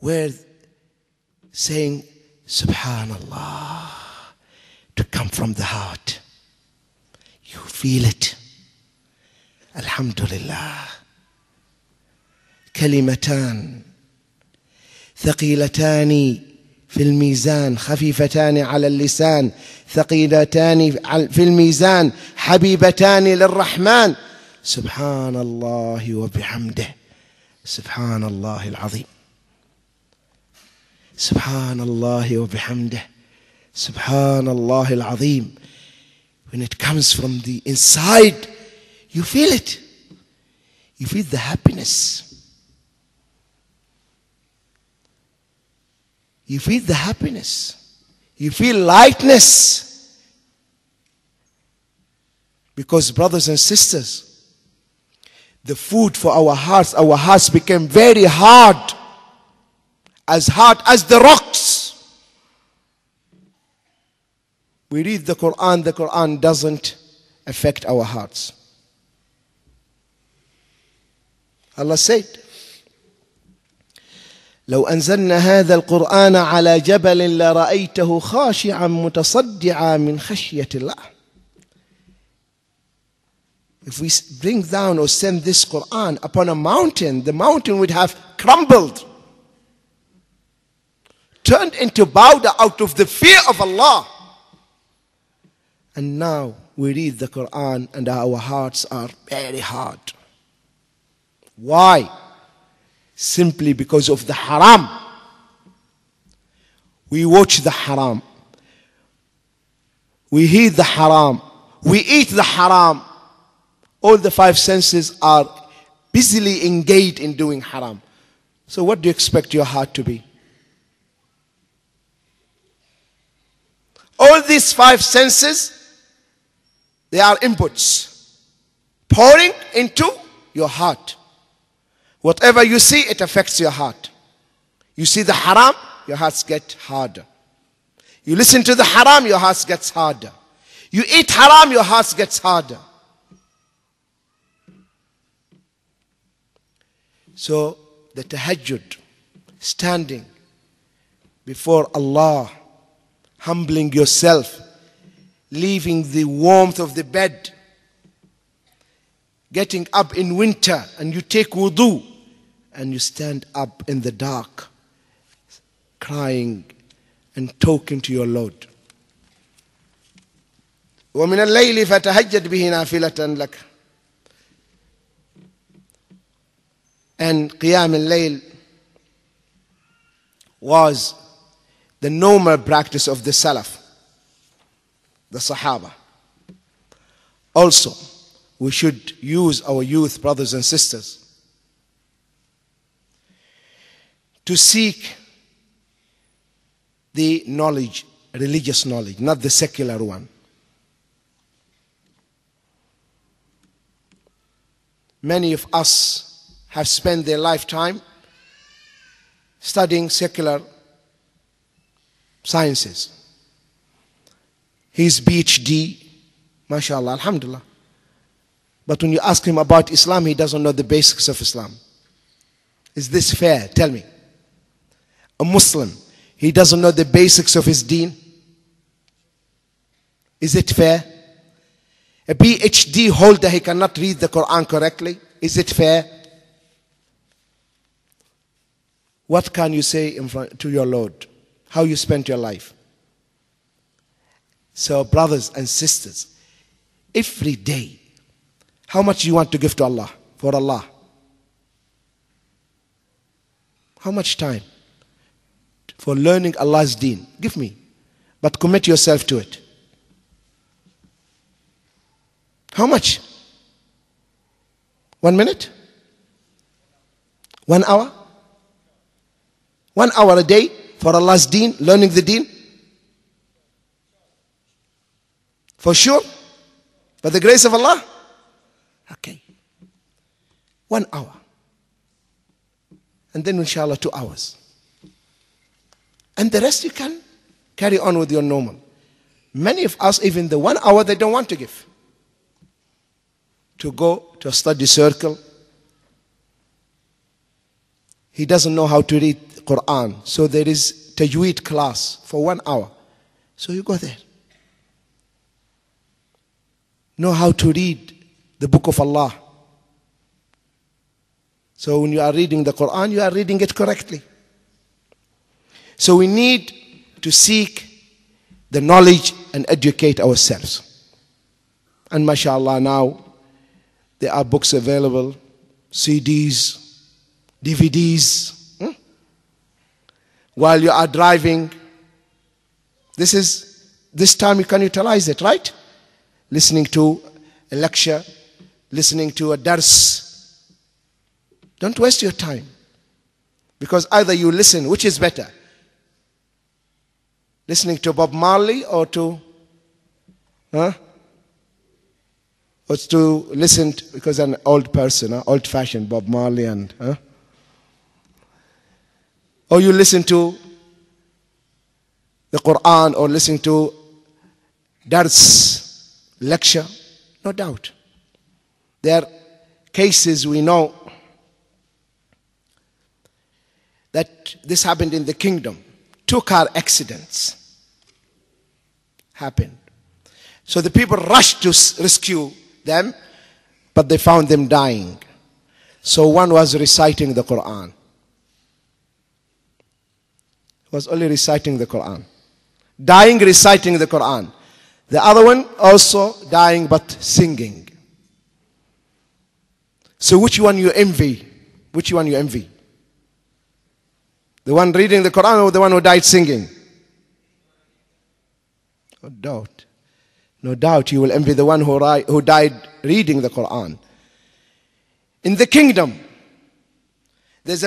where saying, Subhanallah, to come from the heart. You feel it. Alhamdulillah. كلمتان ثقيلتان في الميزان خفيفتان على اللسان ثقيلتان في الميزان حبيبتان للرحمن سبحان الله وبحمده سبحان الله العظيم سبحان الله وبحمده سبحان الله العظيم. When it comes from the inside, you feel it. You feel the happiness. You feel the happiness. You feel lightness. Because brothers and sisters, the food for our hearts became very hard as the rocks. We read the Quran doesn't affect our hearts. Allah said, لو أنزلنا هذا القرآن على جبل لرأيته خاشعا متصدعا من خشية الله. If we bring down or send this Quran upon a mountain, the mountain would have crumbled, turned into powder out of the fear of Allah. And now we read the Quran and our hearts are very hard. Why? Simply because of the haram. We watch the haram. We hear the haram. We eat the haram. All the five senses are busily engaged in doing haram. So what do you expect your heart to be? All these five senses, they are inputs pouring into your heart. Whatever you see, it affects your heart. You see the haram, your hearts get harder. You listen to the haram, your hearts gets harder. You eat haram, your hearts gets harder. So the tahajjud, standing before Allah, humbling yourself, leaving the warmth of the bed, getting up in winter and you take wudu and you stand up in the dark crying and talking to your Lord. وَمِنَ اللَّيْلِ فَتَهَجَّدْ بِهِ نَافِلَةً لَكَ. And Qiyam al-Layl was the normal practice of the Salaf, the Sahaba. Also, we should use our youth, brothers and sisters, to seek the knowledge, religious knowledge, not the secular one. Many of us have spent their lifetime studying secular sciences. He's PhD, mashallah, alhamdulillah. But when you ask him about Islam, he doesn't know the basics of Islam. Is this fair? Tell me. A Muslim, he doesn't know the basics of his deen. Is it fair? A PhD holder, he cannot read the Quran correctly. Is it fair? What can you say in front to your Lord? How you spent your life? So brothers and sisters, every day, how much do you want to give to Allah, for Allah? How much time? For learning Allah's deen. Give me. But commit yourself to it. How much? 1 minute? 1 hour? 1 hour a day for Allah's deen, learning the deen? For sure? By the grace of Allah? Okay. 1 hour. And then inshallah 2 hours. And the rest you can carry on with your normal. Many of us, even the 1 hour, they don't want to give. To go to a study circle. He doesn't know how to read Quran. So there is tajweed class for 1 hour. So you go there. Know how to read the book of Allah. So when you are reading the Quran, you are reading it correctly. So we need to seek the knowledge and educate ourselves. And mashallah, now there are books available, CDs, DVDs. While you are driving, this time you can utilize it, right? Listening to a lecture, listening to a dars. Don't waste your time. Because either you listen, which is better? Listening to Bob Marley or to or to listen to, because an old person, old-fashioned Bob Marley, and or you listen to the Quran or listen to dars, lecture. No doubt. There are cases we know that this happened in the kingdom. 2 car accidents happened. So the people rushed to rescue them, but they found them dying. So one was reciting the Quran. Was only reciting the Quran. Dying, reciting the Quran. The other one also dying but singing. So which one you envy? Which one you envy? The one reading the Quran or the one who died singing? No doubt. No doubt you will envy the one who died reading the Quran. In the kingdom, there's a